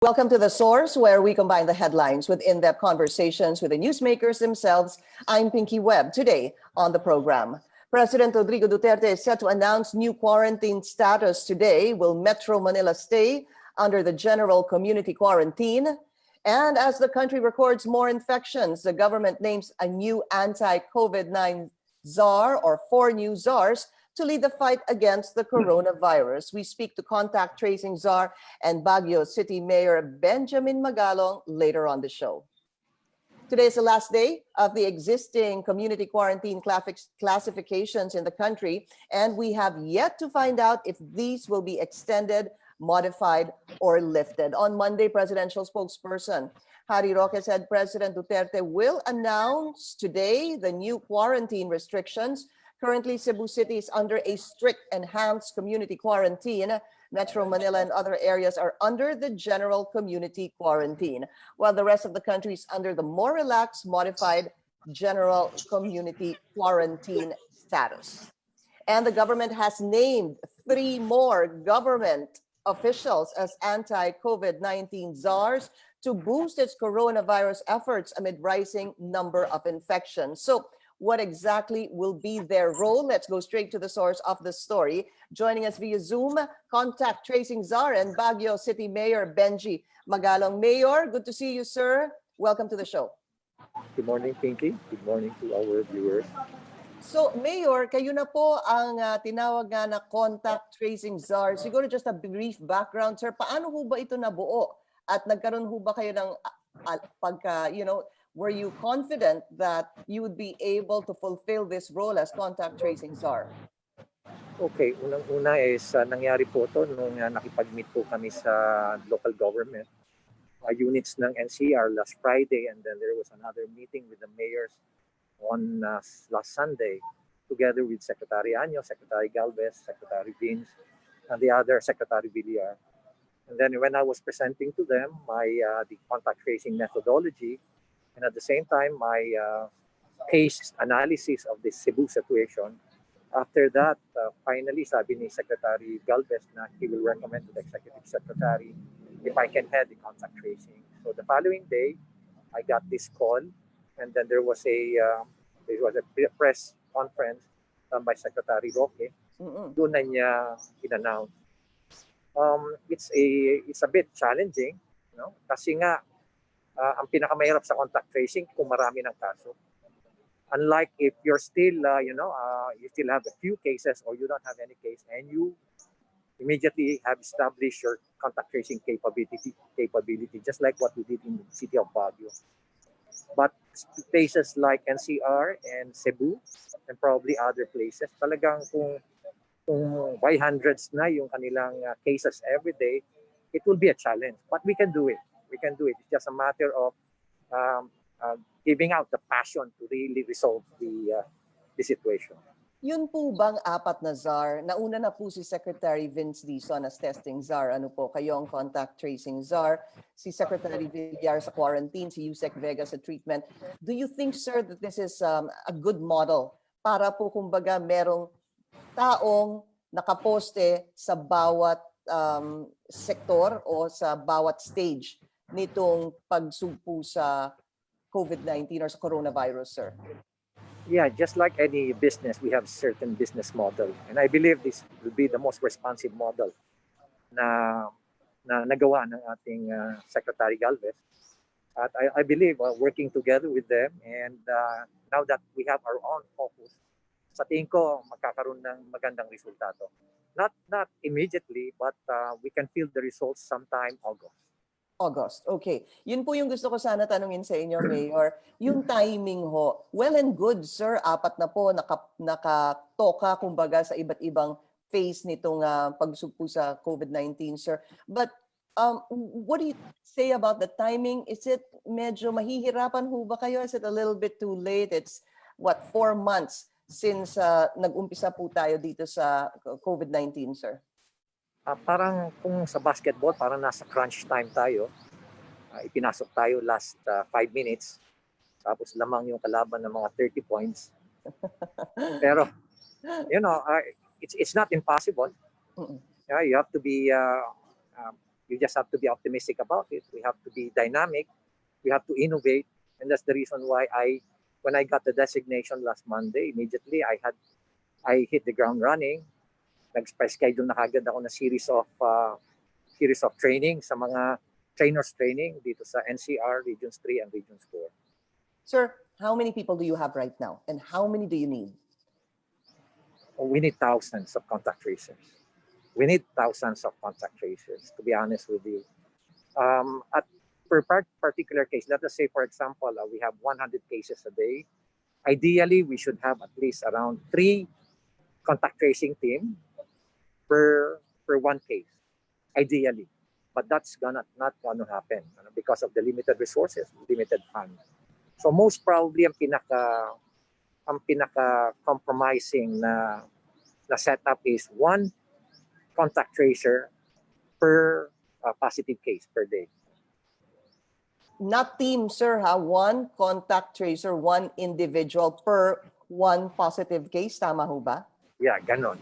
Welcome to The Source, where we combine the headlines with in-depth conversations with the newsmakers themselves. I'm Pinky Webb. Today on the program, President Rodrigo Duterte is set to announce new quarantine status today. Will Metro Manila stay under the general community quarantine? And as the country records more infections, the government names a new anti-COVID-19 czar, or 4 new czars, to lead the fight against the coronavirus. We speak to contact tracing czar and Baguio City Mayor Benjamin Magalong later on the show. Today is the last day of the existing community quarantine classifications in the country, and we have yet to find out if these will be extended, modified, or lifted. On Monday, presidential spokesperson Harry Roque said President Duterte will announce today the new quarantine restrictions. Currently, Cebu City is under a strict enhanced community quarantine. Metro Manila and other areas are under the general community quarantine, while the rest of the country is under the more relaxed, modified general community quarantine status. And the government has named 3 more government officials as anti-COVID-19 czars to boost its coronavirus efforts amid rising number of infections. So, what exactly will be their role? Let's go straight to the source of the story. Joining us via Zoom, contact tracing czar and Baguio City Mayor Benji Magalong. Mayor, good to see you, sir. Welcome to the show. Good morning, Pinky. Good morning to our viewers. So, Mayor, kayo na po ang tinawag nga na contact tracing czar. Siguro just a brief background, sir. Paano ho ba ito nabuo? At nagkaroon ho ba kayo ng were you confident that you would be able to fulfill this role as contact tracing czar? Okay, unang-una is nangyari po ito nung nakipag-meet po kami sa local government units ng NCR last Friday, and then there was another meeting with the mayors on last Sunday together with Secretary Anyo, Secretary Galvez, Secretary Vince, and the other Secretary Villar. And then when I was presenting to them the contact tracing methodology, and at the same time, my case analysis of the Cebu situation. After that, finally, sabi ni Secretary Galvez na he will recommend to the Executive Secretary if I can head the contact tracing. So the following day, I got this call, and then there was a press conference by Secretary Roque. Doon na niya in-announce. It's a bit challenging, kasi nga, ang pinakamahirap sa contact tracing kung marami ng kaso. Unlike if you're still, you still have a few cases or you don't have any case and you immediately have established your contact tracing capability, just like what we did in the city of Baguio. But places like NCR and Cebu and probably other places, talagang kung by hundreds na yung kanilang cases every day, it will be a challenge. But we can do it. We can do it. It's just a matter of giving out the passion to really resolve the situation. Yun po bang 4 na czar? Nauna na po si Secretary Vince Dizon as testing czar. Ano po, kayo ang contact tracing czar. Si Secretary Villar sa quarantine, si Yusek Vega sa treatment. Do you think, sir, that this is a good model para po kumbaga merong taong nakaposte sa bawat sektor o sa bawat stage nitong pagsugpo sa COVID-19 or sa coronavirus, sir? Yeah, just like any business, we have certain business model. And I believe this will be the most responsive model na nagawa ng ating Secretary Galvez. At I believe working together with them, and now that we have our own focus, sa tingin ko magkakaroon ng magandang resultato. Not immediately, but we can feel the results sometime August. Okay. Yun po yung gusto ko sana tanungin sa inyo, Mayor. Yung timing ho, well and good, sir. 4 na po, nakatoka, kumbaga, sa iba't ibang phase nitong pagsugpo sa COVID-19, sir. But what do you say about the timing? Is it medyo mahihirapan ho ba kayo? Is it a little bit too late? It's, 4 months since nag-umpisa po tayo dito sa COVID-19, sir? Parang kung sa basketball, parang nasa crunch time tayo. Ipinasok tayo last 5 minutes. Tapos lamang yung kalaban ng mga 30 points. Pero, it's not impossible. You have to be You just have to be optimistic about it. We have to be dynamic. We have to innovate. And that's the reason why when I got the designation last Monday, immediately I hit the ground running. Nag-schedule na kagad ako na series of training sa mga trainers training dito sa NCR, Regions 3 and Regions 4. Sir, how many people do you have right now? And how many do you need? We need thousands of contact tracers. We need thousands of contact tracers, to be honest with you. At per particular case, let us say, for example, we have 100 cases a day. Ideally, we should have at least around 3 contact tracing team per one case, ideally. But that's not gonna happen because of the limited resources, limited funds. So most probably ang pinaka compromising na setup is 1 contact tracer per positive case per day. Not team, sir, ha? 1 contact tracer, 1 individual per 1 positive case. Tama ho ba? Yeah, ganon.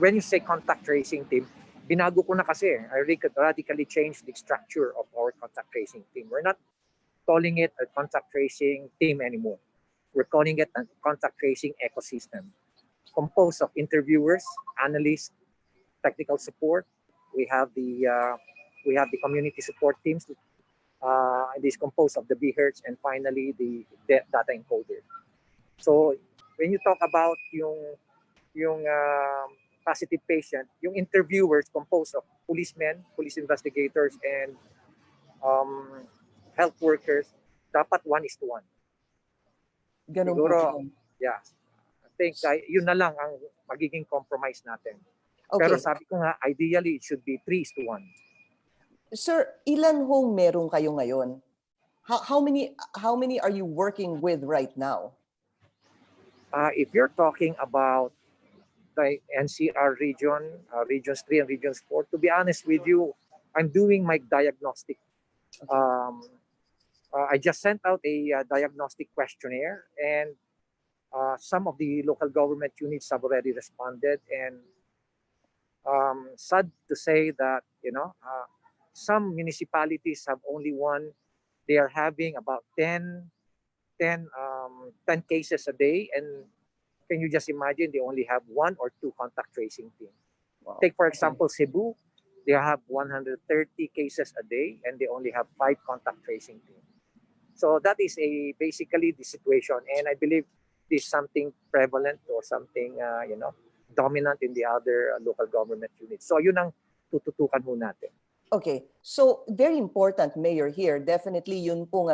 When you say contact tracing team, binago ko na kasi. I radically changed the structure of our contact tracing team. We're not calling it a contact tracing team anymore. We're calling it a contact tracing ecosystem composed of interviewers, analysts, technical support. We have the community support teams. It is composed of the BHERTs and finally the data encoder. So when you talk about yung positive patient, yung interviewers composed of policemen, police investigators, and health workers, dapat 1:1. Ganun Siguro, po. yeah. I think yun na lang ang magiging compromise natin. Okay. Pero sabi ko nga, ideally, it should be 3:1. Sir, ilan hong meron kayo ngayon? How many are you working with right now? If you're talking about the NCR region, Regions 3 and Regions 4, to be honest with you, I'm doing my diagnostic. I just sent out a diagnostic questionnaire, and some of the local government units have already responded. And sad to say that, some municipalities have only 1. They are having about 10 cases a day, and can you just imagine they only have 1 or 2 contact tracing teams. Wow. Take for example Cebu, they have 130 cases a day and they only have 5 contact tracing teams. So that is basically the situation, and I believe this is something prevalent or something dominant in the other local government units. So yun ang tututukan ho natin. Okay, so very important, Mayor, here, definitely yun pong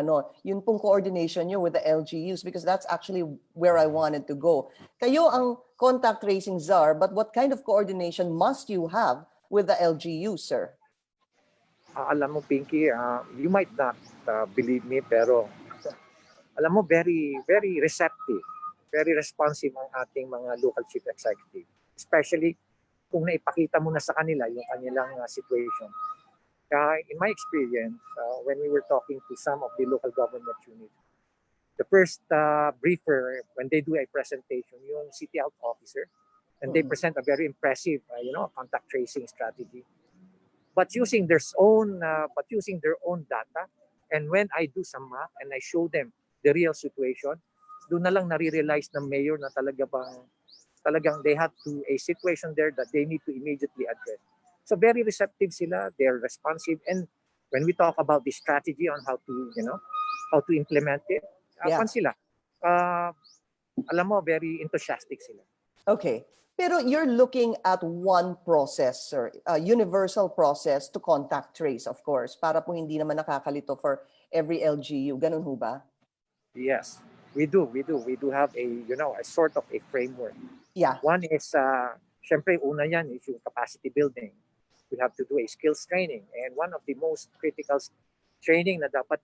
coordination nyo with the LGUs, because that's actually where I wanted to go. Kayo ang contact tracing czar, but what kind of coordination must you have with the LGUs, sir? Alam mo, Pinky, you might not believe me, pero alam mo, very, very receptive, very responsive ang ating mga local chief executive. Especially kung naipakita mo na sa kanila yung kanilang situation. In my experience, when we were talking to some of the local government units, the first briefer, when they do a presentation, yung city health officer, and they present a very impressive, contact tracing strategy. But using their own data, and when I do some math and I show them the real situation, doon na lang nare-realize ng mayor na talagang they have a situation there that they need to immediately address. So very receptive sila, they're responsive, and when we talk about the strategy on how to implement it, sila. Alam mo, very enthusiastic sila. Okay. Pero you're looking at one process, sir, a universal process to contact trace, of course, para po hindi naman nakakalito for every LGU. Ganun ho ba? Yes, we do. We do have a sort of a framework. Yeah. One is, syempre, una yan is yung capacity building. We have to do a skills training. And one of the most critical training na dapat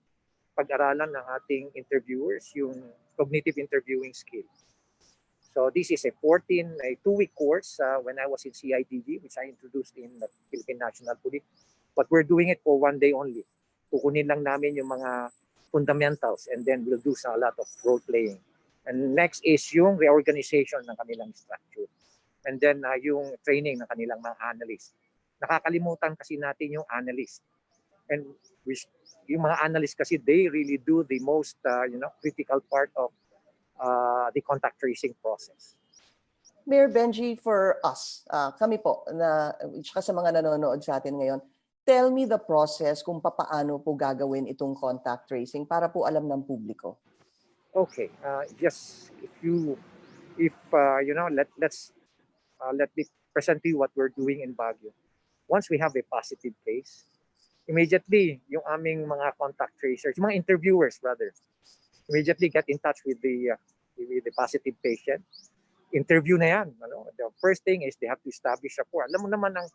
pag-aralan ng ating interviewers, yung cognitive interviewing skill. So this is a 2-week course when I was in CIDG, which I introduced in the Philippine National Police. But we're doing it for 1 day only. Kukunin lang namin yung mga fundamentals, and then we'll do a lot of role playing. And next is yung reorganization ng kanilang structure. And then yung training ng kanilang mga analysts. nakakalimutan kasi natin yung analyst. And yung mga analysts kasi, they really do the most critical part of the contact tracing process. Mayor Benji, for us, kami po, tsaka sa mga nanonood sa atin ngayon, tell me the process kung papaano po gagawin itong contact tracing para po alam ng publiko. Okay, let me present to you what we're doing in Baguio. Once we have a positive case, immediately yung aming mga contact tracers, yung mga interviewers rather, immediately get in touch with the positive patient. Interview na yan. The first thing is they have to establish rapport. Alam mo naman ang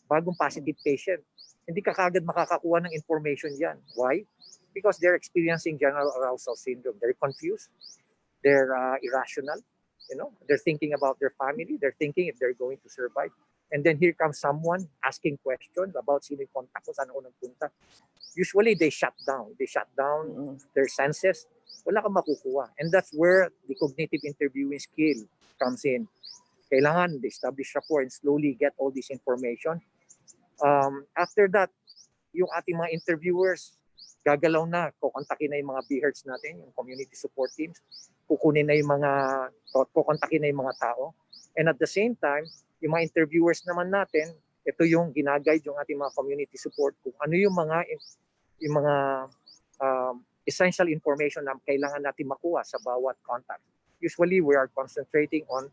bagong positive patient, hindi ka kagad makakakuha ng information yan. Why? Because they're experiencing general arousal syndrome. They're confused. They're irrational. They're thinking about their family. They're thinking if they're going to survive. And then here comes someone asking questions about sino yung contact ko, saan ako nagpunta. Usually they shut down. They shut down their senses. Wala kang makukuha. And that's where the cognitive interviewing skill comes in. Kailangan they establish rapport and slowly get all this information. After that, yung ating mga interviewers, gagalaw na, kukontakin na yung mga BHERTs natin, yung community support teams, kukontakin na yung mga tao. And at the same time, yung mga interviewers naman natin, ito yung ginaguide yung ating mga community support kung ano yung mga essential information na kailangan natin makuha sa bawat contact. Usually, we are concentrating on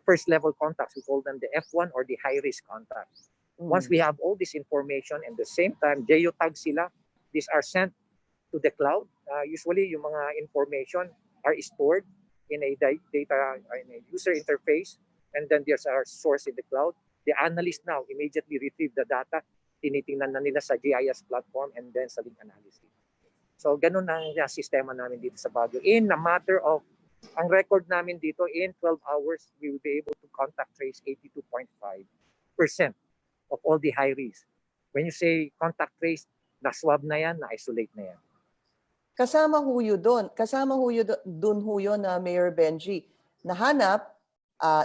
first level contacts. We call them the F1 or the high risk contacts. Once we have all this information and the same time, geotag sila, these are sent to the cloud. Usually, yung mga information are stored in a user interface, and then there's our source in the cloud. The analyst now immediately retrieve the data, tinitingnan na nila sa GIS platform and then sa link analysis. So, ganun ang sistema namin dito sa Baguio. In a matter of, ang record namin dito, in 12 hours, we will be able to contact trace 82.5% of all the high risk. When you say contact trace, na-swab na yan, na-isolate na yan. Kasama huyo doon na Mayor Benji. Nahanap,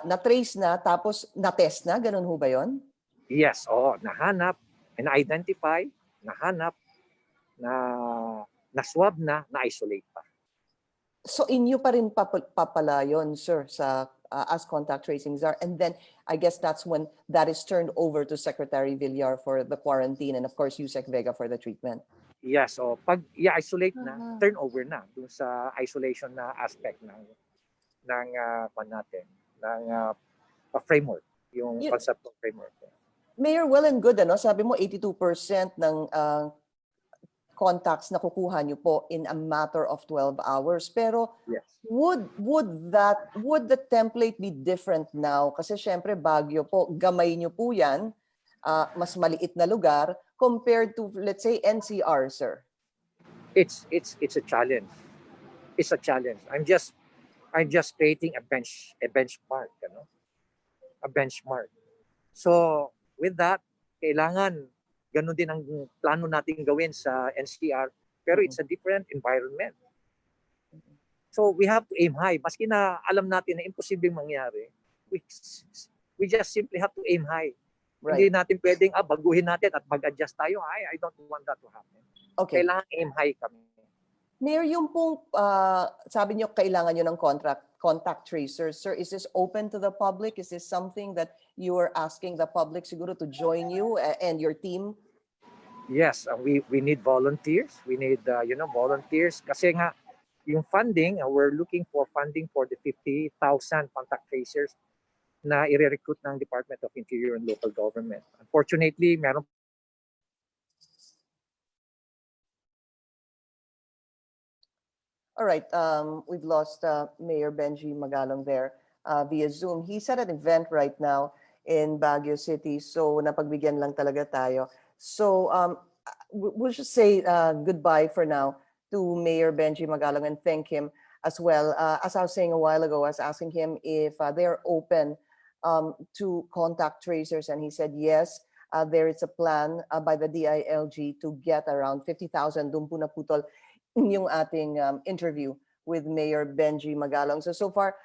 na-trace na, tapos na-test na, ganun ho ba yun? Yes, nahanap, na-identify, nahanap, na-swab na, na-isolate pa. So inyo pa rin papala yun, sir, sa as contact tracing czar. And then I guess that's when that is turned over to Secretary Villar for the quarantine and of course Yusek Vega for the treatment. Yes, pag i-isolate na, turn over na dun sa isolation na aspect ng framework, yung concept of framework. Mayor, well and good, sabi mo 82% ng contacts na kukuha niyo po in a matter of 12 hours. Pero yes. Would the template be different now? Kasi syempre Baguio po, gamay niyo po yan, mas maliit na lugar compared to, let's say, NCR, sir. It's a challenge. It's a challenge. I'm just creating a benchmark, a benchmark. So with that, kailangan ganun din ang plano natin gawin sa NCR, pero it's a different environment. So we have to aim high. Maski na alam natin na imposibleng mangyari, we just simply have to aim high. Right. Hindi natin pwedeng baguhin natin at mag-adjust tayo. I don't want that to happen. Okay. Kailangan aim high kami. Mayor, yung pong sabi niyo kailangan niyo ng contact tracers. Sir, is this open to the public? Is this something that you are asking the public siguro to join you and your team? Yes, we need volunteers. We need volunteers kasi nga yung funding, we're looking for funding for the 50,000 contact tracers na i-recruit ng Department of Interior and Local Government. Unfortunately, meron All right, we've lost Mayor Benji Magalong there via Zoom. He's at an event right now in Baguio City, so napagbigyan lang talaga tayo. So we'll just say goodbye for now to Mayor Benji Magalong and thank him as well. As I was saying a while ago, I was asking him if they're open to contact tracers, and he said yes. There is a plan by the DILG to get around 50,000. Doon po naputol yung ating interview with Mayor Benji Magalong. So far,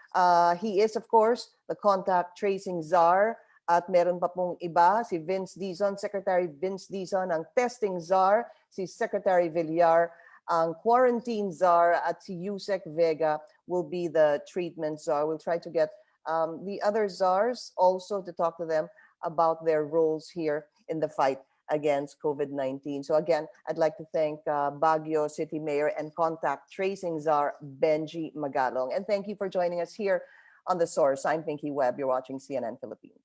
he is, of course, the contact tracing czar. At meron pa pong iba, si Vince Dizon, Secretary Vince Dizon, ang testing czar, si Secretary Villar, ang quarantine czar, at si Yusek Vega will be the treatment czar. We'll try to get the other czars also to talk to them about their roles here in the fight against COVID-19. So again, I'd like to thank Baguio City Mayor and Contact Tracing Czar Benji Magalong. And thank you for joining us here on The Source. I'm Pinky Webb. You're watching CNN Philippines.